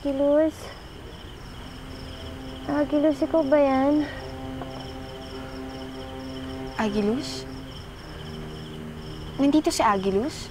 Agilus? Agilus, ikaw ba yan? Agilus? Nandito si Agilus?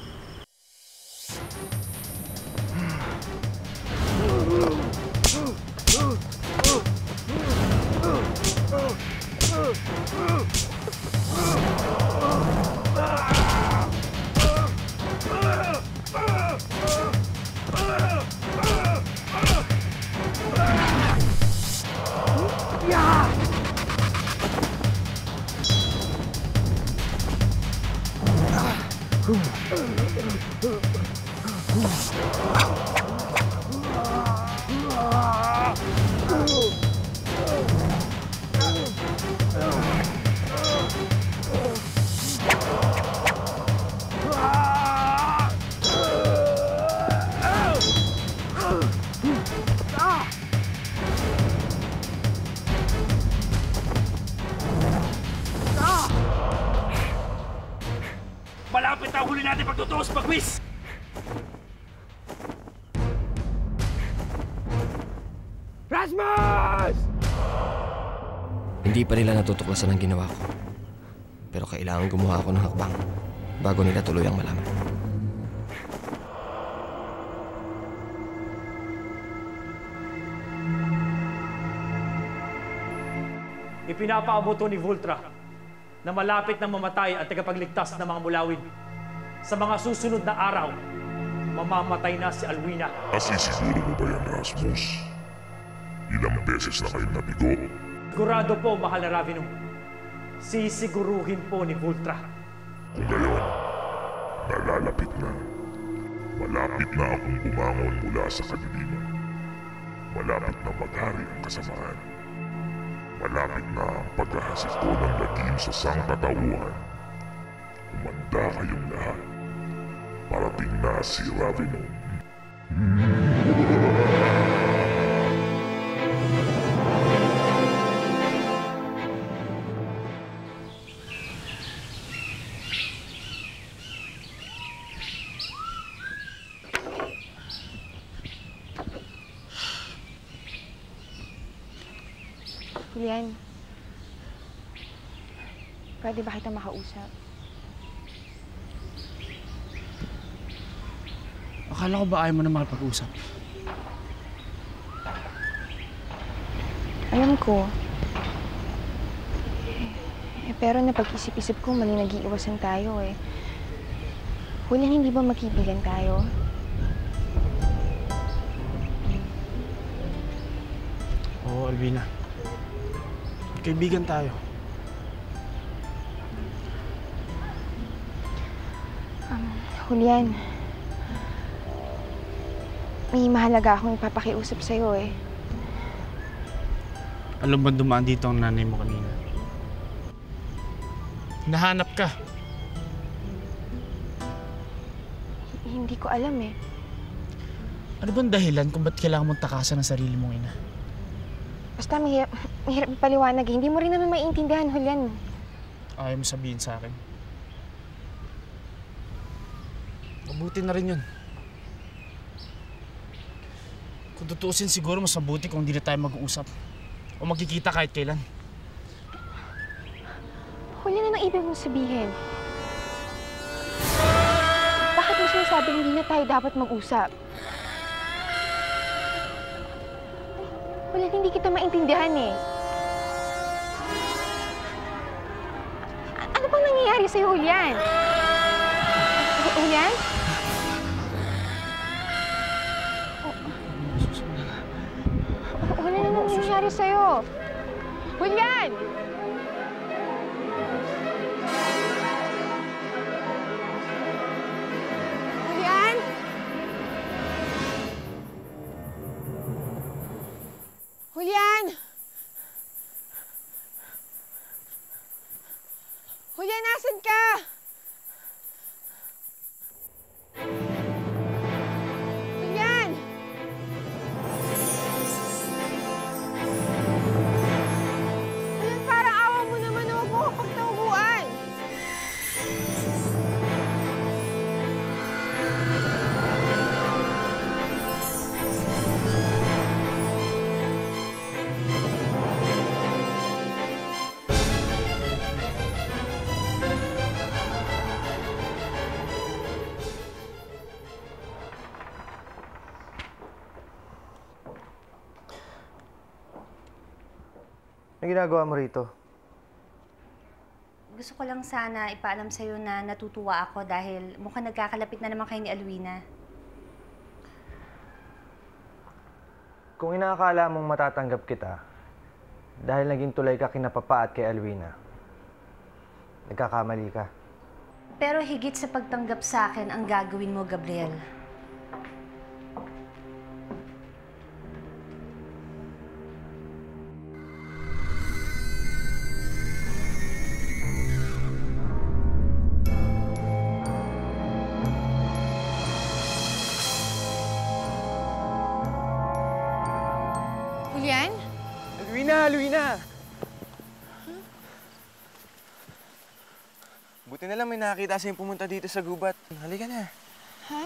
Malapit na huli natin pagtutuos pag-quiz! Rasmus! Hindi pa nila natutuklasan ang ginawa ko. Pero kailangan gumawa ako ng hakbang bago nila tuluyang malaman. Ipinapaabuto ni Vultra na malapit na mamatay ang tagapagligtas ng mga mulawin. Sa mga susunod na araw, mamamatay na si Alwina. Nasisiguro mo ba yan, Rasmus? Ilang beses na kayong nabigo? Sigurado po, mahal na Ravenum. Sisiguruhin po ni Vultra. Kung gayon, nalalapit na. Malapit na akong bumangon mula sa kadiliman. Malapit na maghari ang kasamaan. Malapit na ang paghahasik ko ng lagim sa sangkatauhan. Kumanda kayong lahat. Parating na si Ravenum. Julian, pwede ba kita makausap? Akala ko ba ayaw mo na makipag-usap? Alam ko. Pero napag-isip-isip ko, mali nag-iiwasan tayo eh. Julian, hindi ba magkaibigan tayo? Oo, Alvina. Kaibigan tayo. Julian, may mahalaga akong ipapakiusap sa'yo eh. Alam ba dumaan dito ang nanay mo kanina? Hinahanap ka. Hindi ko alam eh. Ano bang dahilan kung ba't kailangan mong takasan ang sarili mong ina? Basta mahirap ipaliwanag eh. Hindi mo rin naman maiintindihan, Julian. Ayaw mo sabihin sa akin. Mabuti na rin yun. Kung tutuusin siguro mas mabuti kung hindi na tayo mag-uusap. O magkikita kahit kailan. Julian, anong ibig mong sabihin? Bakit mo sinasabing hindi na tayo dapat mag-usap? Julian, hindi kita maintindihan eh. Ano bang nangyayari sa'yo, Julian? Julian? Julian, ano nangyayari sa'yo? Julian! Julian? Julian! Julian, nasan ka? Julian! Julian, parang awa mo naman, huwag mo akong pagtauguan. ginagawa mo rito? Gusto ko lang sana ipaalam sa'yo na natutuwa ako dahil mukhang nagkakalapit na naman kayo ni Alwina. Kung inaakala mong matatanggap kita, dahil naging tulay ka kina Papa at kay Alwina, nagkakamali ka. Pero higit sa pagtanggap sa akin ang gagawin mo, Gabriel. Julian? Alwina! Buti na lang may nakakita sa'yo pumunta dito sa gubat. Halika na. Ha?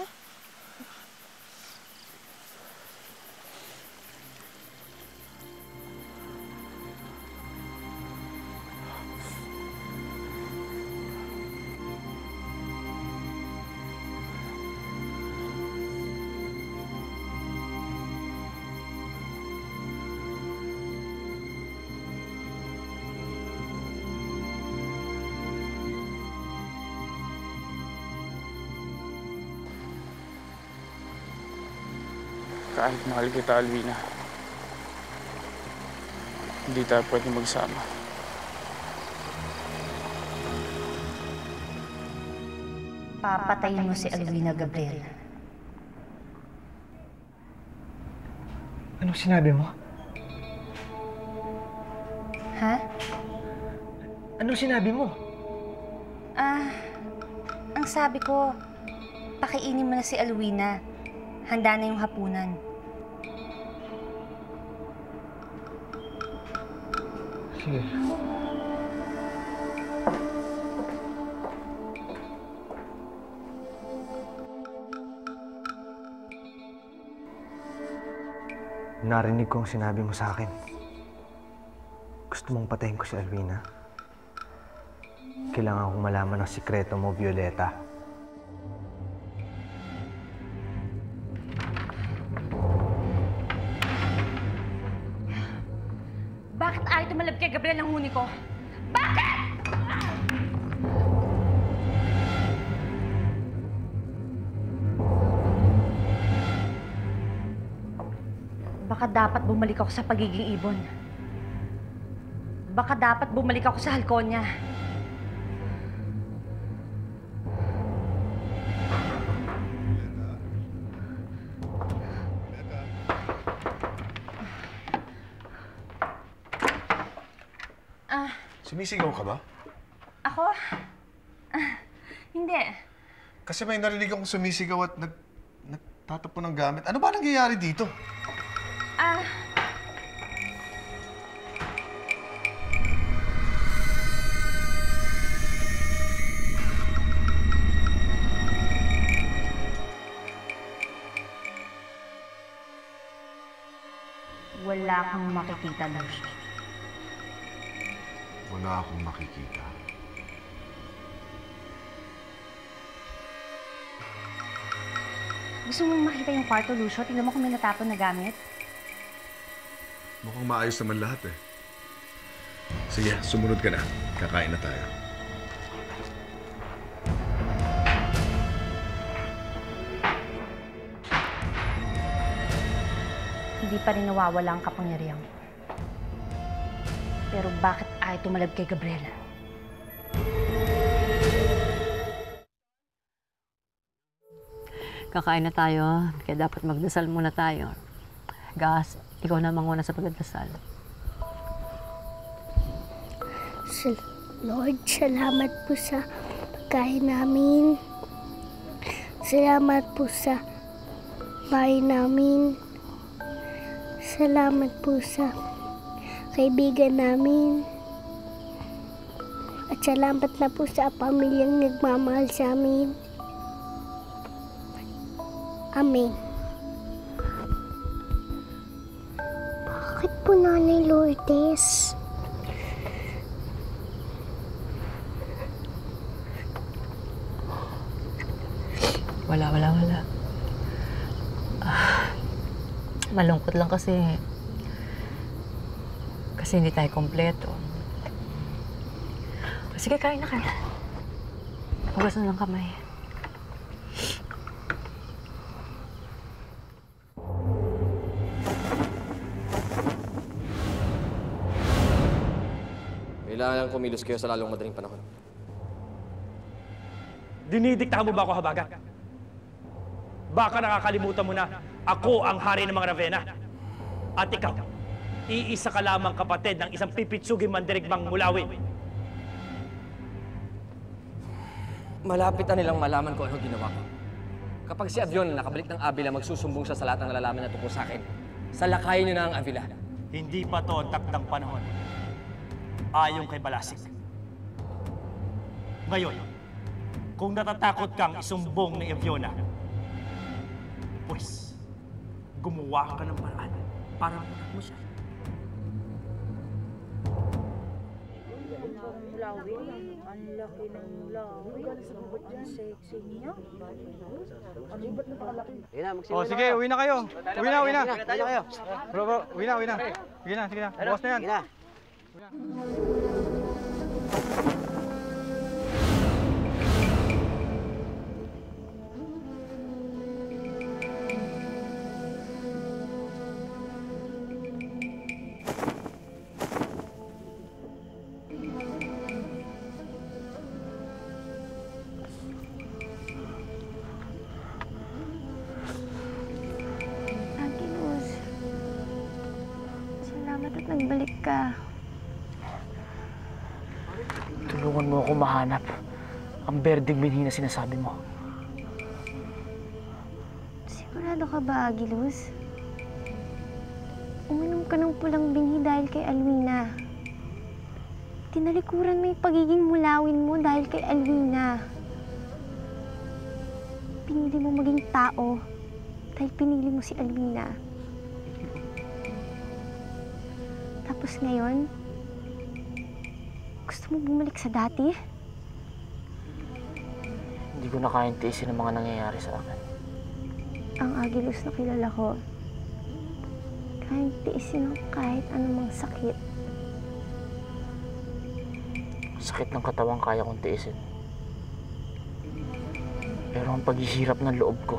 Kahit mahal kita, Alwina, hindi tayo pwede magsama. Papatayin mo si Alwina, Gabriel. Anong sinabi mo? Ha? Anong sinabi mo? Ang sabi ko, pakiinin mo na si Alwina. Handa na yung hapunan. Sige. Narinig ko ang sinabi mo sa akin. Gusto mong patayin ko si Alwina? Kailangan kong malaman ang sikreto mo, Violeta. Bakit ayaw tumalab kay Gabriel ang huni ko? Bakit? Baka dapat bumalik ako sa pagiging ibon. Baka dapat bumalik ako sa halkonya. Sumisigaw ka ba? Ako? Hindi. Kasi may narinig akong sumisigaw at nagtatapon ng gamit. Ano ba nangyayari dito? Wala kang makikita, Luz. Wala akong makikita. Gusto mong makita yung kwarto, Lucio? Tingnan mo kung may natapon na gamit. Mukhang maayos naman lahat eh. Sige, sumunod ka na. Kakain na tayo. Hindi pa rin nawawala ang kapangyarihan. Pero bakit ayaw tumalab kay Gabriel? Kakain na tayo, kaya dapat magdasal muna tayo. Gas, ikaw na manguna sa pagdasal. Lord, salamat po sa pagkain namin. Salamat po sa bahay namin. Salamat po sa kaibigan namin. At salamat na po sa pamilyang nagmamahal sa amin. Amen. Bakit po Nanay Lourdes? Wala. Malungkot lang kasi Kasi hindi tayo kompleto. Sige, kain na ka. Hugas na ng kamay. Kailangan kumilos kayo sa lalong madaling panahon. Dinidiktahan mo ba ako, Habagat? Baka nakakalimutan mo na ako ang hari ng mga Ravenna. At ikaw, iisa ka lamang kapatid ng isang pipitsuging mandirigmang mulawin. Malapit na nilang malaman ko ano ginawa ko. Kapag si Avion na nakabalik ng Avila, magsusumbong siya sa lahat ng nalalaman na tungkol sa akin. Salakayin niyo na ang Avila. Hindi pa to ang takdang panahon. Ayon kay Balasik. Ngayon, kung natatakot kang isumbong ni Eviona, pues, gumawa ka ng paraan para matakot mo siya. Ang laki ng lawin. Ang sexy niya. Oh, sige, uwi na kayo. Uwi na. Bro, uwi na. Sige na. Bukas na yan. Sige na. Angelos, salamat at nagbalik ka. Tulungan mo ako mahanap ang berdeng binhi na sinasabi mo. Sigurado ka ba, Aguilos? Uminom ka ng pulang binhi dahil kay Alwina. Tinalikuran mo yung pagiging mulawin mo dahil kay Alwina. Pinili mo maging tao dahil pinili mo si Alwina. Tapos ngayon, gusto mo bumalik sa dati? Hindi ko na kayang tiisin ang mga nangyayari sa akin. Ang Aguilos na kilala ko, kayang tiisin ang kahit anumang sakit. Sakit ng katawan kaya kong tiisin. Pero ang paghihirap ng loob ko,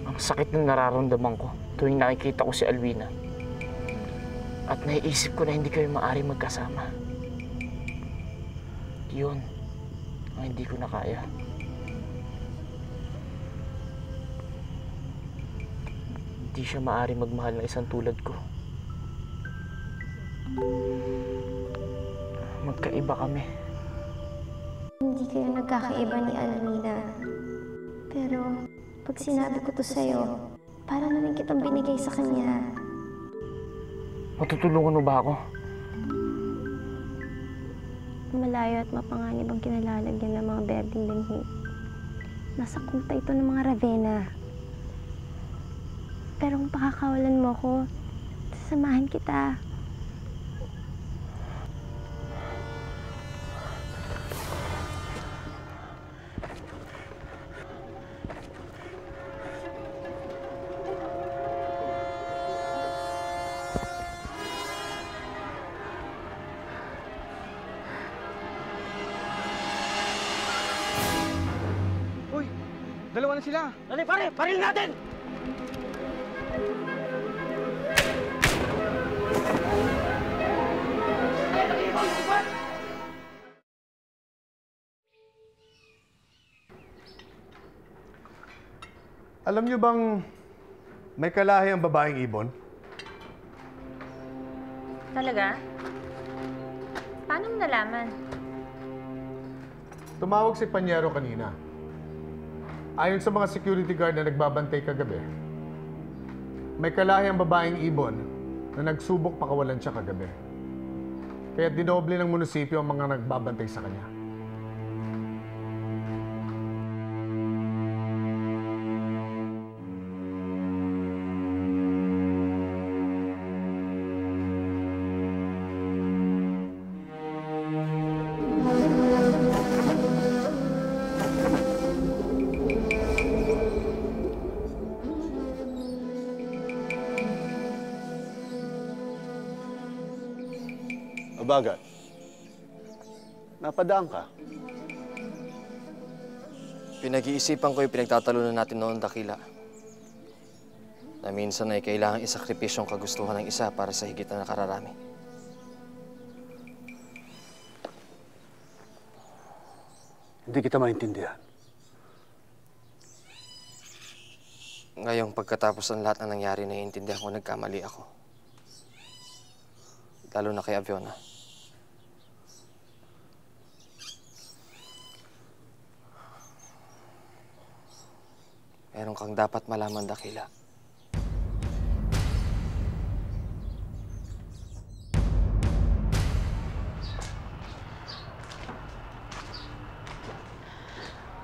ang sakit ng nararamdaman ko tuwing nakikita ko si Alwina, at naiisip ko na hindi kayo maaaring magkasama. Yun ang hindi ko na kaya. Hindi siya maaaring magmahal ng isang tulad ko. Magkaiba kami. Hindi kayo nagkakaiba ni Alwina. Pero pag sinabi ko to sa'yo, para na rin kitang binigay sa kanya. Matutulungan mo ba ako? Malayo at mapanganib ang kinalalagyan ng mga berdeng binhi. Nasa kuta ito ng mga Ravenna. Pero kung pakakawalan mo ko, sasamahan kita. Dalawa na sila. Dali, pare! Paril natin! Alam niyo bang may kalahi ang babaeng ibon? Talaga? Paano mo nalaman? Tumawag si Panyero kanina. Ayon sa mga security guard na nagbabantay kagabi, may kalahi ang babaeng ibon na nagsubok pakawalan siya kagabi. Kaya dinoble ng munisipyo ang mga nagbabantay sa kanya. habagat. Napadaan ka. Pinag-iisipan ko yung pinagtatalunan natin noon, Dakila. Na minsan ay kailangang isakripisyo ang kagustuhan ng isa para sa higit na nakararami. Hindi kita maintindihan. Ngayong pagkatapos ng lahat ng nangyari, naiintindihan ko nagkamali ako. Lalo na kay Aviona. Meron kang dapat malaman, Dakila.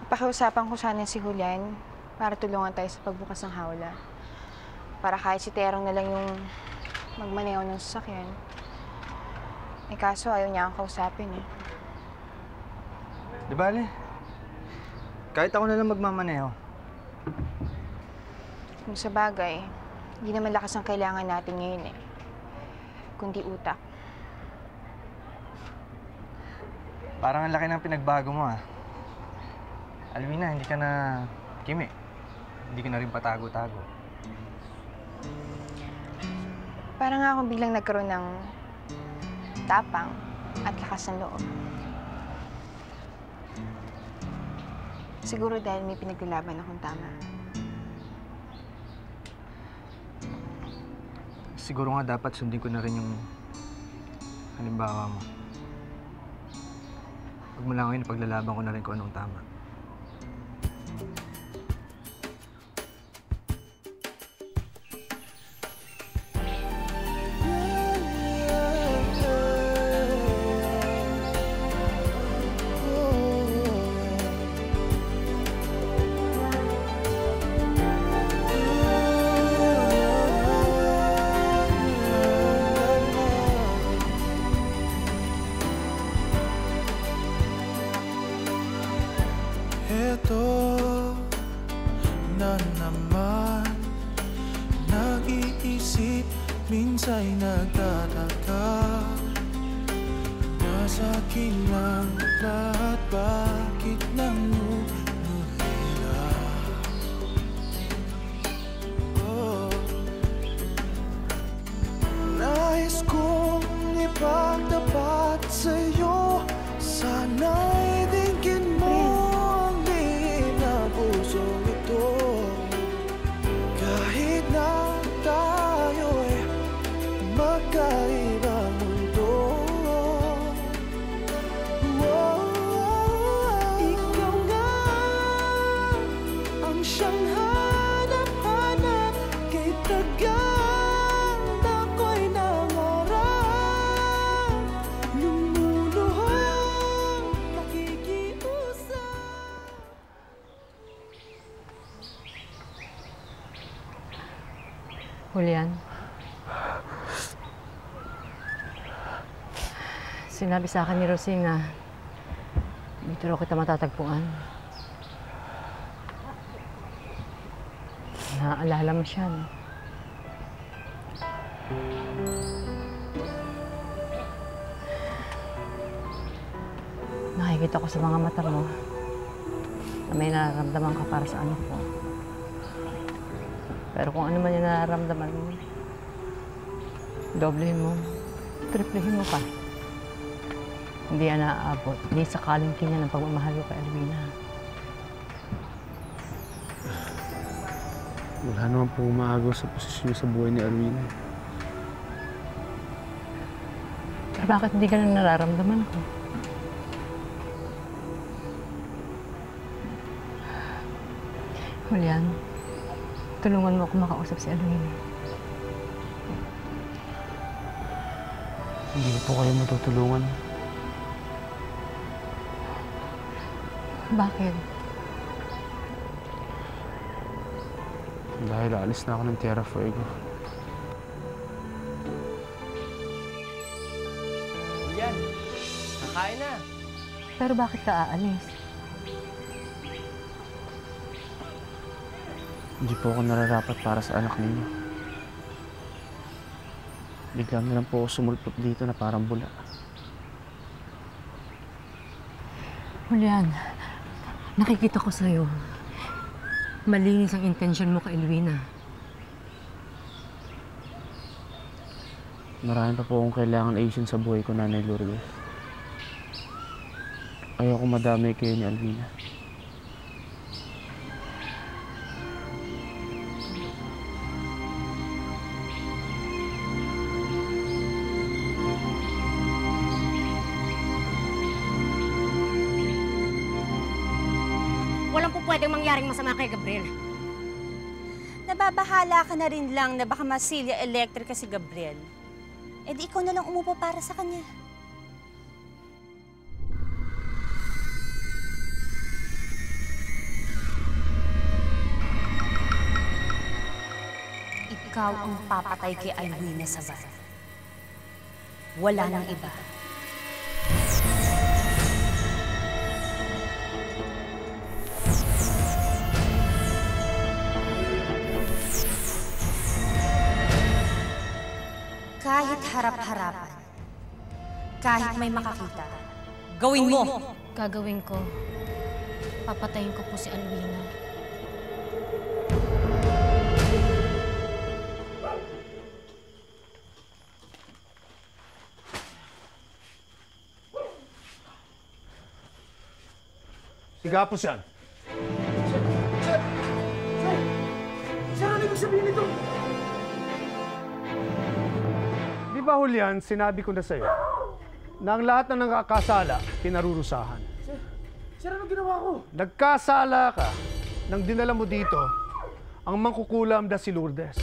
Pakiusapan ko sana si Julian para tulungan tayo sa pagbukas ng hawla. Para kahit si Terong na lang yung magmaneho ng sasakyan. Eh kaso ayaw niya akong kausapin eh. Di bale, kahit ako na lang magmamaneho. Kung sa bagay, hindi naman lakas ang kailangan natin ngayon eh. Kundi utak. Parang ang laki ng pinagbago mo ah. Alwina, hindi ka na kimi. Hindi ka na rin patago-tago. Parang nga akong biglang nagkaroon ng tapang at lakas ng loob. Siguro dahil may pinaglalaban akong tama. Siguro nga dapat sundin ko na rin yung halimbawa mo. Pag mula ngayon, paglalaban ko na rin kung anong tama. Eto na naman, nag-iisip, minsa'y nagtataka. Nasa akin lang lahat, bakit nangunuhila? Oh. Nais kong ipagtapat sa'yo, sana'y dinggin mo kahit na tayo'y magkaibang mundo. Ikaw nga ang siyang hanap-hanap, kay tagal ako'y nangarap. Lumuluhang nakikiusap. Julian, sinabi sa akin ni Rosing na dito raw kita matatagpuan. Naaalala mo siya, no? Nakikita ko sa mga mata mo na may nararamdaman ka para sa anak ko. Pero kung ano man yung nararamdaman mo, doblehin mo, triplehin mo pa. Hindi yan naaabot. Hindi sakaling kinya ng pagmamahal ko kay Alwina. Wala naman po umaagaw sa posisyon sa buhay ni Alwina. Pero bakit hindi ganun nararamdaman ko? Julian, tulungan mo ako makausap si Alwina. Hindi ko po kayo matutulungan. Bakit? Dahil alis na ako ng Tierra Fuego. Yan, nakain na. Pero bakit ka aalis? Hindi po ako nararapat para sa anak ninyo. Bigla na lang po ako sumulpot dito na parang bula. Julian, nakikita ko sa'yo. Malinis ang intensyon mo kay Elwina. Marami pa po akong kailangan ayusin sa buhay ko, Nanay Lourdes. Ayoko madamay kayo ni Alvina. Walang po pwedeng mangyaring masama kay Gabriel. Nababahala ka na rin lang na baka masilya electric si Gabriel. Eh di ikaw na lang umupo para sa kanya. Ikaw ang papatay kay Alwina sa bar. Wala nang iba. Kahit harap-harapan, kahit may makakita, gawin mo! Gagawin ko. Papatayin ko po si Alwina. Sigapos yan. Sir, ano ibig sabihin nito? Di ba, Julian, sinabi ko na sa'yo na ang lahat ng nakakasala, pinarurusahan. Sir, ano ginawa ko? Nagkasala ka nang dinala mo dito ang mangkukulam na si Lourdes.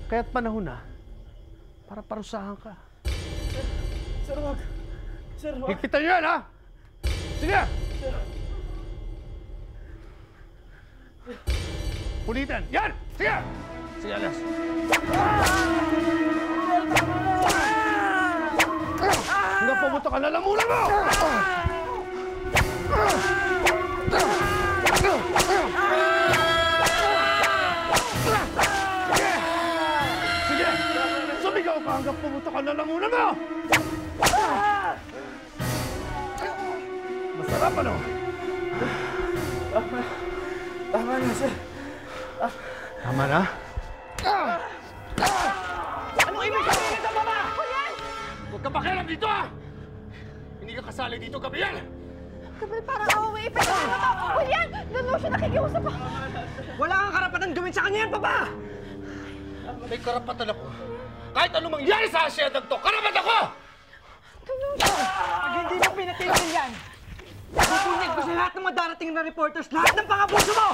Kaya't panahon na para parusahan ka. Sir, wag. Sir, wag. Higpitan nyo yan, ha? Sige! Pulitan! Yan! Sige! Sige, alas! Hanggang pumunta ka, lalamunan mo! Sige! Sumigaw ka hanggang pumunta ka, lalamunan mo! Masarap, ano? Tama na, sir. Tama na? Anong ibig sabihin nito, Mama? Huwag ka pakialam dito, ha! Hindi ka kasali dito, Gabriel! Gabriel, parang away pa ito. Julian, doon mo siya nakikiusap pa. Wala kang karapatan gawin sa kanya yan, Papa! May karapatan ako. Kahit anong mangyari sa asyendang to, karapatan ako! Pag hindi mo pinatigil yan, pupunig ko sa lahat ng mga darating na reporters, lahat ng pangabuso mo!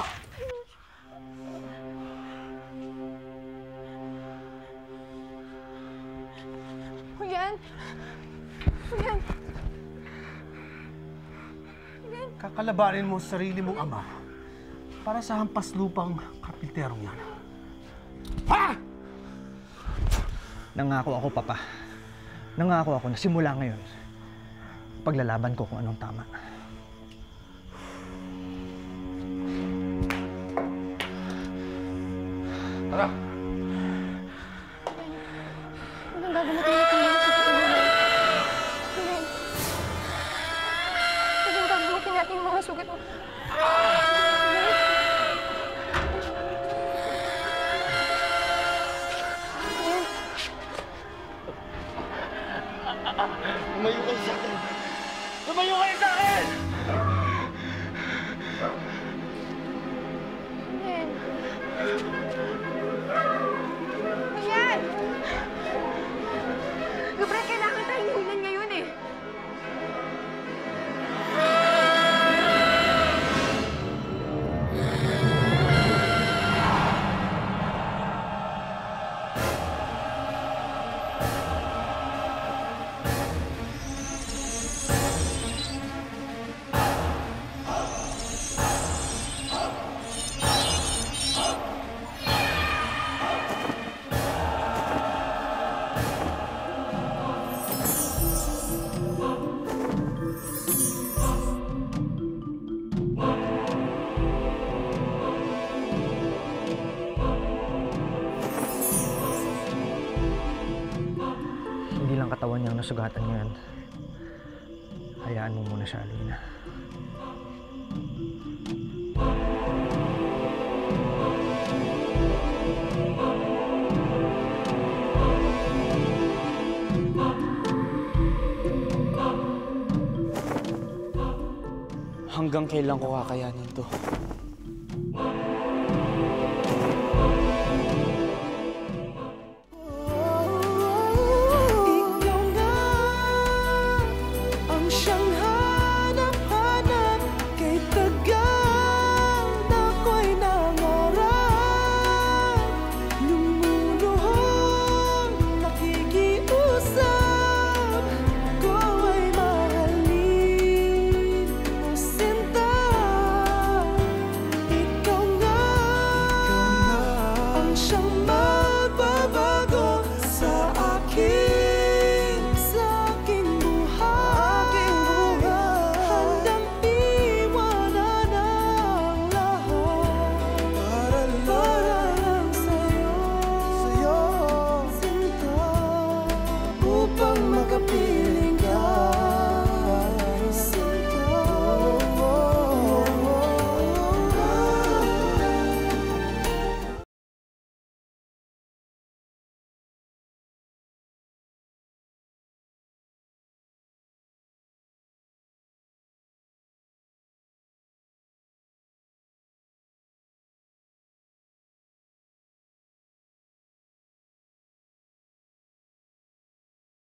Julian! Julian! Kakalabanin mo sa sarili mong ama para sa hampas lupang karpinterong yan. Ha! Nangako ako, Papa. Nangako ako na simula ngayon, paglalaban ko kung anong tama. Tara! Anong gagamitin natin mga sugat mo? Julian! Anong gagamitin natin yung mga sugat mo? Lumayo kayo sa akin! Lumayo kayo sa akin! Julian! Gabriel, kailangan tayong hulan ngayon eh. Hindi lang katawan niyang nasugatan ngayon. Hayaan mo muna siya, Alwina. Hanggang kailan ko kakayanin to?